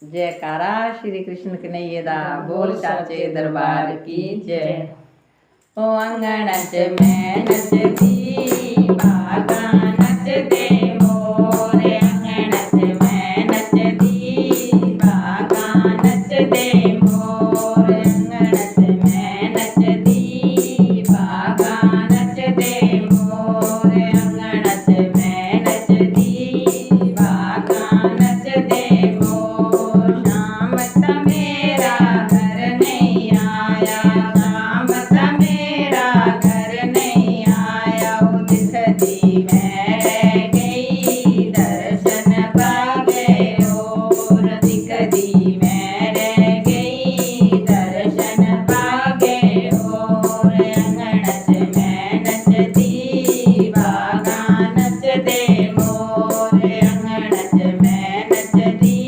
जयकारा श्री कृष्ण कन्हैया दा बोल साचे दरबार की जय। ओ अंगण च मैं नचदी बागा नचदे मोरे, अंगण च मैं नचदी बागा नचदे मोरे, अंगण च मैं नचदी बागा नचदे मोरे, अंगण च मैं नचदी बागा नचदे मोर। शाम ता मेरा घर नहीं आया, शाम ता मेरा घर नहीं आया, वो दिखदी मैं रह गई दर्शन पावे और, दिखदी मैं रह गई दर्शन पावे और, अंगण च मैं नचदी बागा नचदे मोरे, अंगण च मैं नचदी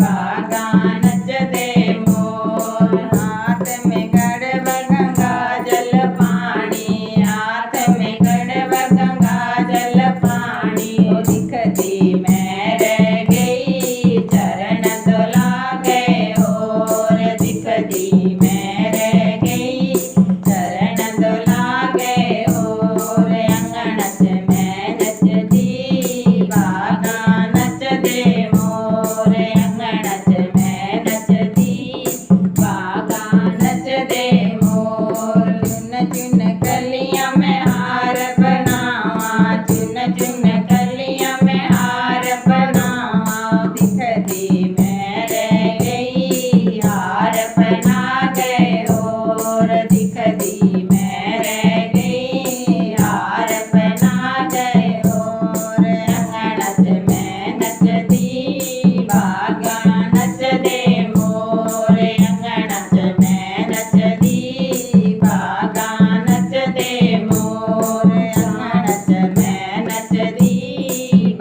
बागा नचदे मोर। हाथ में गड़वा गंगा जल पानी, हाथ में गड़वा गंगा जल पानी, ओ दिखदी मैं रह गई चरण धुला गए और, दिखदी मैं रह गई चरण धुला गए और, अंगण च मैं नचदी बागा नचदे मोरे, अंगण च मैं नचदी बागा नचदे मोर। चुन चुन कलियां में हार बनावा, चुन चुन कलियां में हार बनावा, दिखदी मैं रह गई हार बना गए और, दिखदी मैं रह गई हार बना गए और, अंगण च मैं नचदी बागा नचदे मोरे, अंगण च मैं नचदी बागा नचदे मोरे, अंगण च मैं नचदी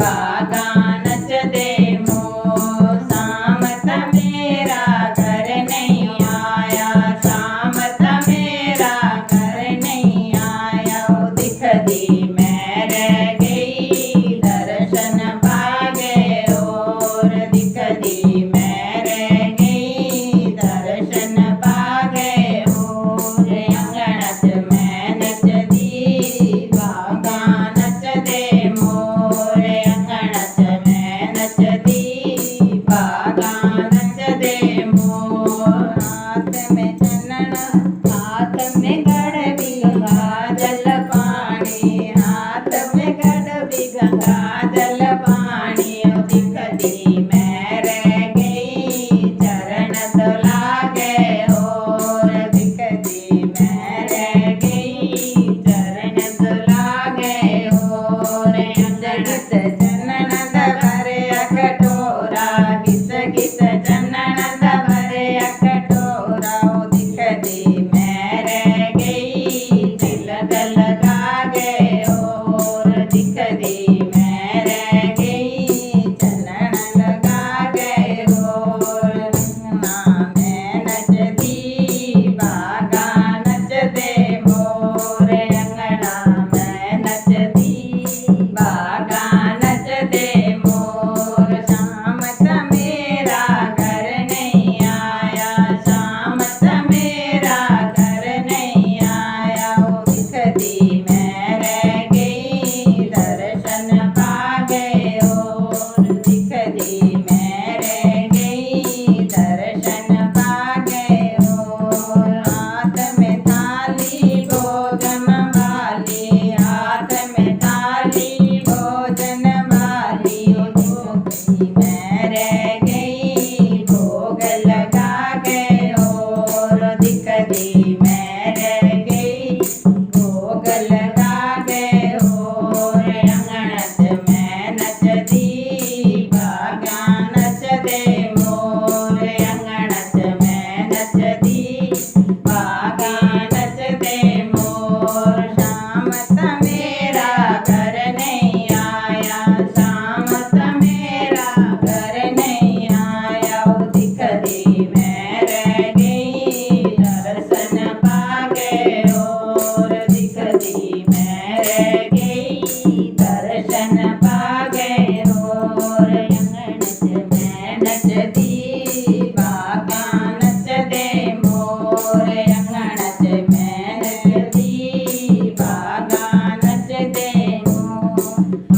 बागा नचदे मोर। शाम ता मेरा घर नहीं आया, शाम ता मेरा घर नहीं आया, वो दिखदी मैं रह गई दर्शन पागे और, दिखदी मैं रह गई दर्शन पागे और, अंगण च मैं नचदी बागा नचदे मोरे, अंगण च मैं नचदी बागा नचदे मोर। हाथ में चनन हाथ में गड़वी गंगा जल पानी, हाथ में गड़वी गंगा जल पानी, ओ दिखदी मैं रह बागा नचदे मोर अंगण च मैं नचदी बागा नचदे मोर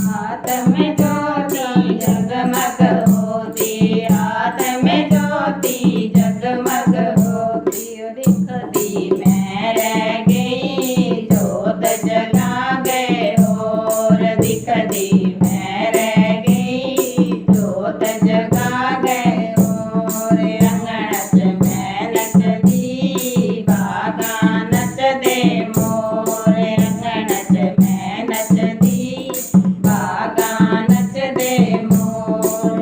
हाथ में ज्योति जगमग होती हाथ में ज्योति जगमग होती दिखदी मैं रह गई जोत जगा गए और दिखदी मैं रह गई जोत जगा गए और अंगण च मैं नचदी बागा नचदे मोर अंगण च मैं नचदी बागा नचदे मोर।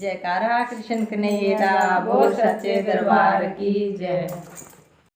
जयकारा कृष्ण कन्हैया दा बोल सच्चे दरबार की जय।